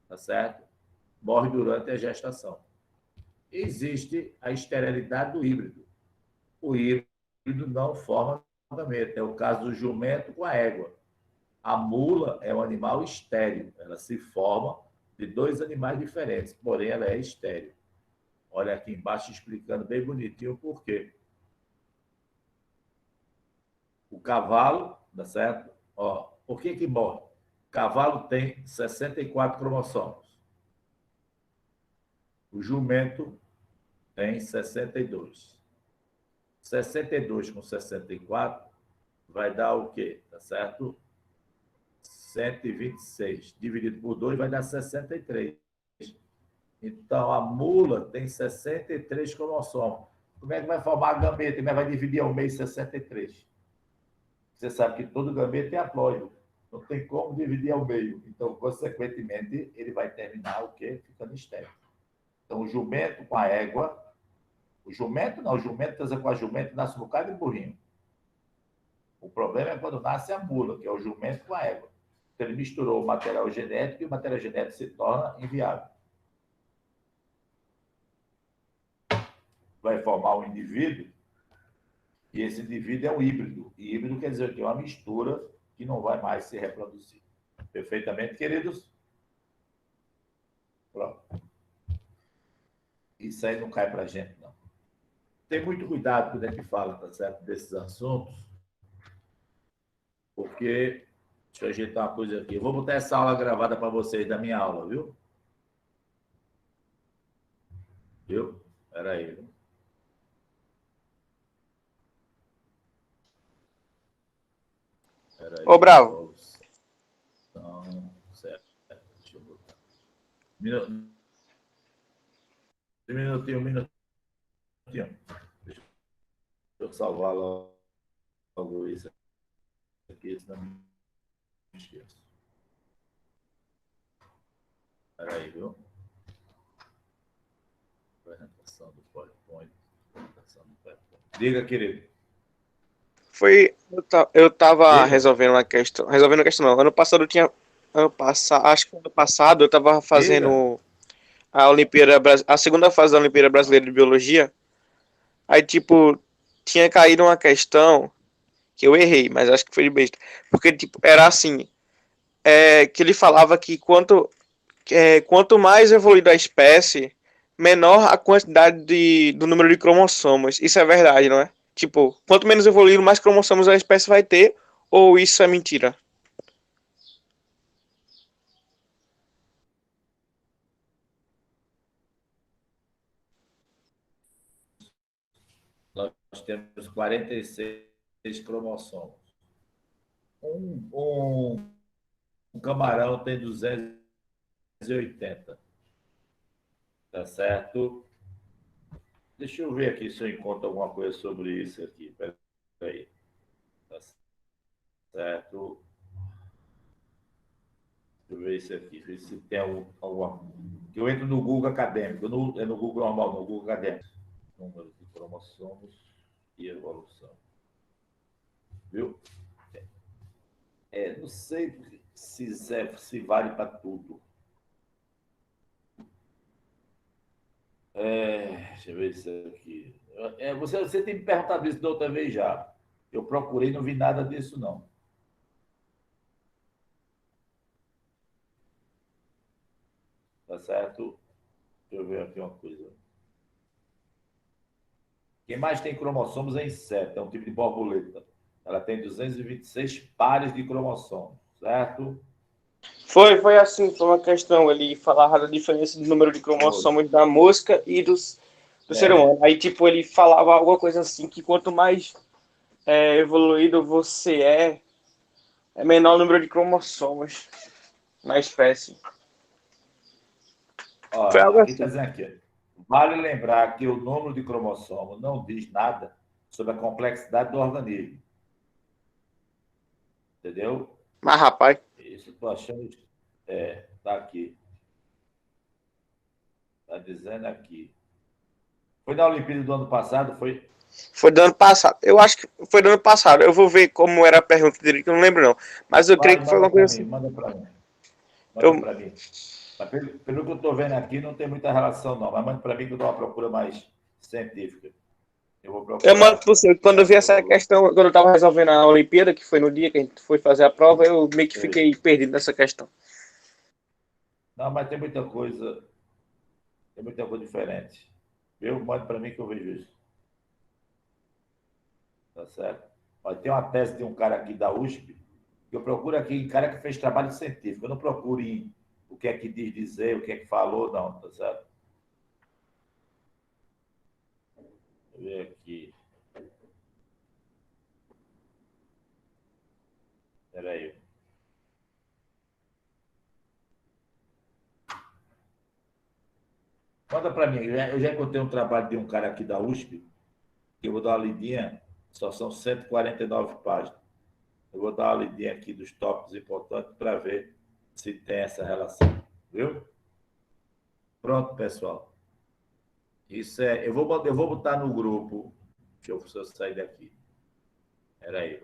tá certo? Morre durante a gestação. Existe a esterilidade do híbrido. O híbrido não forma gameta. É o caso do jumento com a égua. A mula é um animal estéril. Ela se forma de dois animais diferentes, porém ela é estéril. Olha aqui embaixo explicando bem bonitinho o porquê. O cavalo, tá certo? Ó, por que que morre? O cavalo tem 64 cromossomos. O jumento tem 62. 62 com 64 vai dar o quê? Tá certo? 126. Dividido por 2 vai dar 63. Então, a mula tem 63 cromossomos. Como é que vai formar a gameta? Como é que vai dividir ao meio 63? Você sabe que todo gameta é haploide. Não tem como dividir ao meio. Então, consequentemente, ele vai terminar o quê? Ficando estéril. Então, o jumento com a égua. O jumento não, o jumento casa com a jumenta, nasce um bocado de burrinho. O problema é quando nasce a mula, que é o jumento com a égua. Então, ele misturou o material genético e o material genético se torna inviável. Vai formar um indivíduo, e esse indivíduo é um híbrido. E híbrido quer dizer que é uma mistura que não vai mais se reproduzir. Perfeitamente, queridos? Pronto. Isso aí não cai para a gente, não. Tem muito cuidado quando a gente fala, tá certo, desses assuntos, porque, deixa eu ajeitar uma coisa aqui. Eu vou botar essa aula gravada para vocês da minha aula, viu? Viu? Espera aí, viu? Espera Ô, aí. Bravo. Então, certo. Deixa eu botar. Um minutinho, um minutinho. Deixa eu salvar logo isso aqui, senão não me esqueço. Espera aí, viu? Apresentação do PowerPoint. Diga, querido. Eu tava Diga. resolvendo uma questão não. Acho que ano passado eu tava Diga. fazendo a segunda fase da Olimpíada Brasileira de Biologia. Aí, tipo, tinha caído uma questão que eu errei, mas acho que foi de besta. Porque, tipo, era assim, que ele falava que quanto mais evoluída a espécie, menor a quantidade do número de cromossomos. Isso é verdade, não é? Tipo, quanto menos evoluído, mais cromossomos a espécie vai ter, ou isso é mentira? Nós temos 46 cromossomos. Um camarão tem 280. Tá certo? Deixa eu ver aqui se eu encontro alguma coisa sobre isso aqui. Espera aí. Tá certo? Deixa eu ver isso aqui. Ver se tem alguma. Eu entro no Google acadêmico. É no Google normal, no Google acadêmico. Número de cromossomos e evolução. Viu? Não sei se vale para tudo. Deixa eu ver isso aqui. Você tem me perguntado isso da outra vez já. Eu procurei e não vi nada disso, não. Tá certo? Deixa eu ver aqui uma coisa. Quem mais tem cromossomos é inseto, é um tipo de borboleta. Ela tem 226 pares de cromossomos, certo? Foi assim, foi uma questão. Ele falava da diferença do número de cromossomos da mosca e do ser humano. Aí, tipo, ele falava alguma coisa assim, que quanto mais evoluído você é menor o número de cromossomos na espécie. Ó, Foi algo aqui está assim. dizendo aqui. Vale lembrar que o número de cromossomos não diz nada sobre a complexidade do organismo. Entendeu? Mas, rapaz, Isso eu estou achando. Está aqui. Está dizendo aqui. Foi na Olimpíada do ano passado? Foi. foi do ano passado. Eu acho que foi do ano passado. Eu vou ver como era a pergunta dele, que eu não lembro não. Mas eu creio Vai, que foi manda uma coisa para mim, assim. manda para mim. Manda Eu, para mim. Mas pelo que eu estou vendo aqui, não tem muita relação, não. Mas manda para mim que eu dou uma procura mais científica. Eu vou eu mando procurar. pro senhor. Quando eu vi essa questão, quando eu estava resolvendo a Olimpíada, que foi no dia que a gente foi fazer a prova, eu meio que fiquei perdido nessa questão. Não, mas tem muita coisa diferente. Viu? Manda para mim que eu vejo isso. Tá certo? Ó, tem uma tese de um cara aqui da USP, que eu procuro aqui em cara que fez trabalho científico. Eu não procuro em o que é que diz dizer, o que é que falou, não, tá certo? Deixa eu ver aqui. Espera aí. Manda para mim. Eu já encontrei um trabalho de um cara aqui da USP, que eu vou dar uma lidinha, só são 149 páginas. Eu vou dar uma lidinha aqui dos tópicos importantes para ver se tem essa relação. Viu? Pronto, pessoal. Isso é. Eu vou botar no grupo. Deixa eu sair daqui. Espera aí.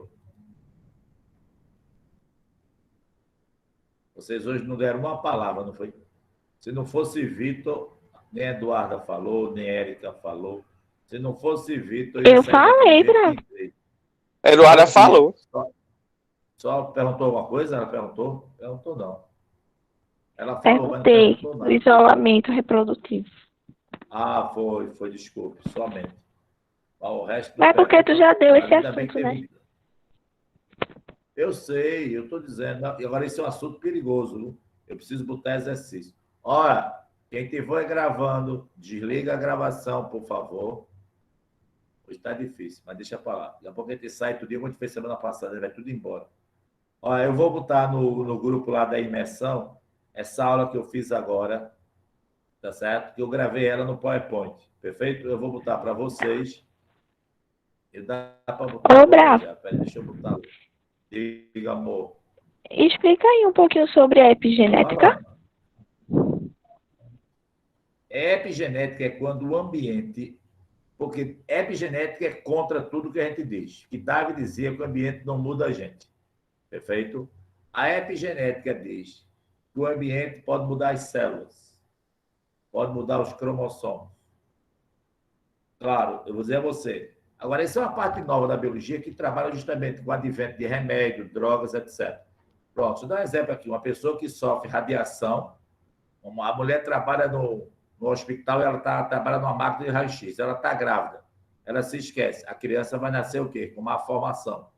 Vocês hoje não deram uma palavra, não foi? Se não fosse Vitor, nem Eduarda falou, nem Érica falou. Se não fosse Vitor, eu ia Eu sair daqui do falei, jeito que Bravo. entrei. A Só Eduarda que. falou. Só perguntou alguma coisa? Ela perguntou? Perguntou não. Ela falou, mas não Perguntei perguntou do nada. isolamento reprodutivo. Ah, foi, desculpe, somente. Mas o resto não Mas porque tu perguntou já deu nada, esse ainda bem que assunto, né? teve. Eu sei, eu estou dizendo. E agora esse é um assunto perigoso, viu? Eu preciso botar exercício. Olha, quem estiver gravando, desliga a gravação, por favor. Hoje está difícil, mas deixa para lá. Daqui a pouco a gente sai tudo, como a gente fez semana passada, vai tudo embora. Olha, eu vou botar no grupo lá da imersão essa aula que eu fiz agora, tá certo? Que eu gravei ela no PowerPoint, perfeito? Eu vou botar para vocês. E dá para botar Ô, agora Bravo, já. Peraí, deixa eu botar. Diga, amor. explica aí um pouquinho sobre a Tô epigenética. falando. Epigenética é quando o ambiente. Porque epigenética é contra tudo que a gente diz. Que Darwin dizia que o ambiente não muda a gente. Perfeito? A epigenética diz que o ambiente pode mudar as células, pode mudar os cromossomos. Claro, eu vou dizer a você. Agora, isso é uma parte nova da biologia que trabalha justamente com o advento de remédio, drogas, etc. Pronto, deixa eu dar um exemplo aqui. Uma pessoa que sofre radiação, a mulher trabalha no hospital e ela trabalha numa máquina de raio-x, ela está grávida, ela se esquece. A criança vai nascer o quê? Com má formação.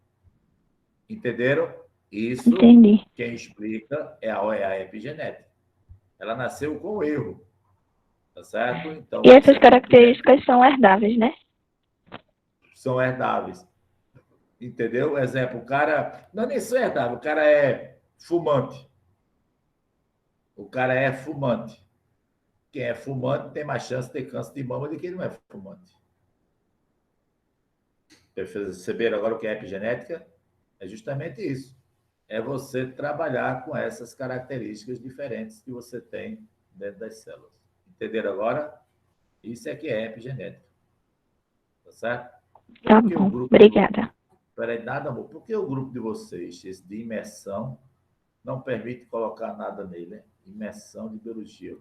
Entenderam? Isso, Entendi. quem explica é a epigenética. Ela nasceu com erro, tá certo? Então, E essas você tem que lembrar, características são herdáveis, né? são herdáveis. Entendeu? Exemplo, o cara. Não é nem só herdável, o cara é fumante. O cara é fumante. Quem é fumante tem mais chance de ter câncer de mama do que quem não é fumante. Perceberam agora o que é epigenética? É justamente isso. É você trabalhar com essas características diferentes que você tem dentro das células. Entenderam agora? Isso é que é epigenética. Tá certo? Tá Por que o bom. grupo de vocês. Obrigada. Peraí, nada, amor. Por que o grupo de vocês, esse de imersão, não permite colocar nada nele, né? Imersão de biologia.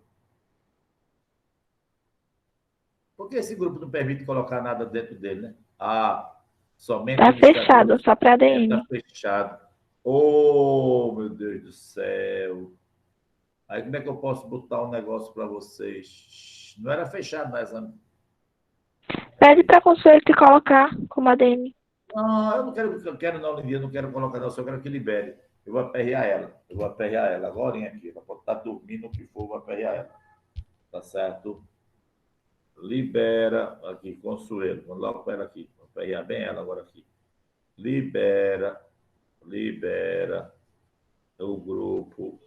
Por que esse grupo não permite colocar nada dentro dele, né? Ah, somente Tá fechado, administradores. só para Está ADM. fechado. Oh, meu Deus do céu. Aí como é que eu posso botar um negócio para vocês? Não era fechado, mas Pede para Consuelo te colocar como ADM. Não, eu quero não, Lívia, eu não quero colocar não, só quero que libere. Eu vou aperrear ela. Eu vou aperrear ela agora aqui. Ela pode estar dormindo, o que for, eu vou aperrear ela. Tá certo? Libera aqui, Consuelo. Vamos logo para ela aqui. Vou aperrear bem ela agora aqui. Libera o grupo